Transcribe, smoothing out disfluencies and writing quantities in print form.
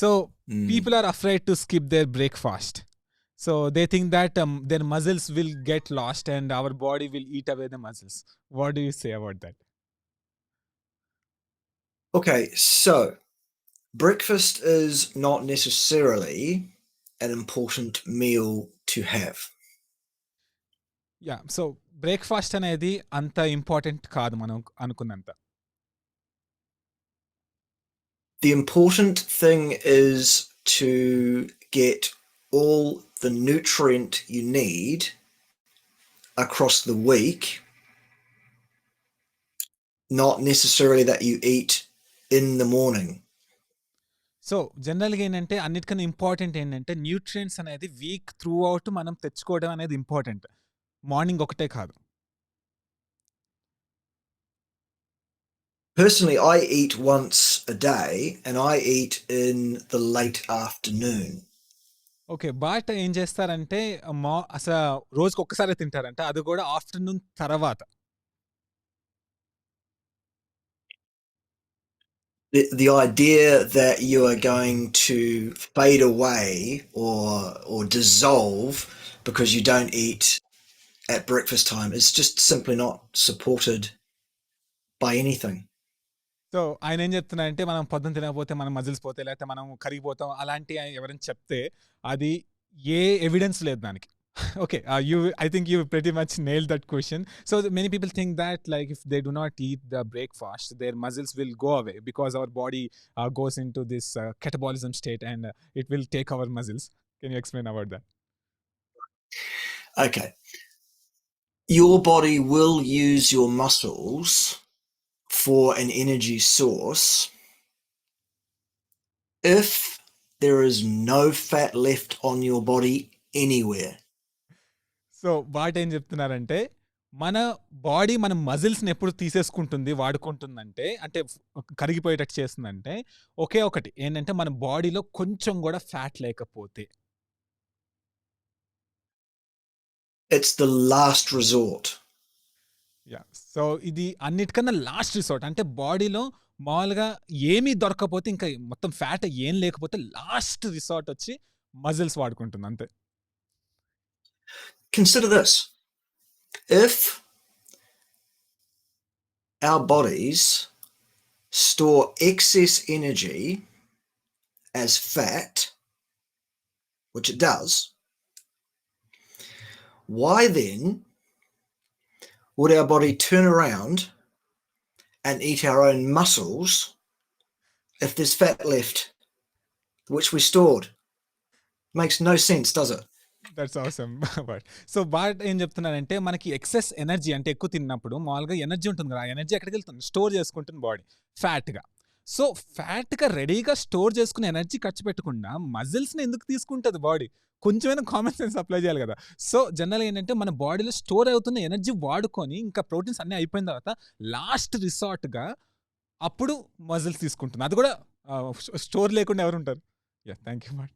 So people are afraid to skip their breakfast. So they think that their muscles will get lost and our body will eat away the muscles. What do you say about that? Okay, so breakfast is not necessarily an important meal to have. Yeah, so breakfast అనేది అంత important కాదు మనం అనుకున్నంత. The important thing is to get all the nutrient you need across the week, not necessarily that you eat in the morning. So జనరల్గా ఏంటంటే అన్నిటికన్నా important ఏంటంటే nutrients అనేది వీక్ త్రూ అవుట్ మనం తెచ్చుకోవడం అనేది ఇంపార్టెంట్, మార్నింగ్ ఒకటే కాదు. Personally, I eat once a day and I eat in the late afternoon. Okay, bot ఏం చేస్తారంటే అసలు రోజుకి ఒక్కసారి తింటారంట, అది కూడా ఆఫ్టర్నూన్ తర్వాత. The idea that you are going to fade away or dissolve because you don't eat at breakfast time is just simply not supported by anything. So ఆయన ఏం చెప్తున్నారంటే మనం పొద్దున తినకపోతే మనం మజిల్స్ పోతే లేకపోతే మనం కరిగిపోతాం అలాంటి ఎవరైనా చెప్తే అది ఏ ఎవిడెన్స్ లేదు దానికి. Okay, I think you pretty much nailed that question. So many people think that like if they do not eat the breakfast, their muscles will go away because our body goes into this catabolism state and it will take our muscles. Can you explain about that? Okay. Your body will use your muscles for an energy source if there is no fat left on your body anywhere. So what ఏం చెప్తున్నారంటే మన body మన మజిల్స్ని ఎప్పుడు తీసేసుకుంటుంది వాడుకుంటుందంటే అంటే కరిగిపోయేటట్టు చేస్తుందంటే ఒకే ఒకటి ఏంటంటే మన బాడీలో కొంచెం కూడా ఫ్యాట్ లేకపోతే. It's the last resort. Yeah, so ఇది అన్నిటికన్నా లాస్ట్ రిసార్ట్. అంటే బాడీలో మామూలుగా ఏమీ దొరకకపోతే ఇంకా మొత్తం ఫ్యాట్ ఏం లేకపోతే లాస్ట్ రిసార్ట్ వచ్చి మజిల్స్ వాడుకుంటుంది అంతే. Consider this. If our bodies store excess energy as fat, which it does, why then would our body turn around and eat our own muscles if there's fat left which we stored? Makes no sense, does it? That's అవసరం. But so bat ఏం చెప్తున్నారంటే మనకి excess energy అంటే ఎక్కువ తిన్నప్పుడు మామూలుగా energy ఉంటుంది కదా, ఆ ఎనర్జీ ఎక్కడికి వెళ్తుంది, స్టోర్ చేసుకుంటుంది బాడీ ఫ్యాట్గా. సో ఫ్యాట్గా రెడీగా స్టోర్ చేసుకునే ఎనర్జీ ఖర్చు పెట్టకుండా మజిల్స్ని ఎందుకు తీసుకుంటుంది బాడీ? కొంచెమైనా కామన్ సెన్స్ అప్లై చేయాలి కదా. సో జనరల్ ఏంటంటే మన బాడీలో స్టోర్ అవుతున్న ఎనర్జీ వాడుకొని ఇంకా ప్రోటీన్స్ అన్నీ అయిపోయిన తర్వాత లాస్ట్ రిసార్ట్గా అప్పుడు మజిల్స్ తీసుకుంటుంది. అది కూడా స్టోర్ లేకుండా ఎవరు ఉంటారు? Yeah, thank you bat.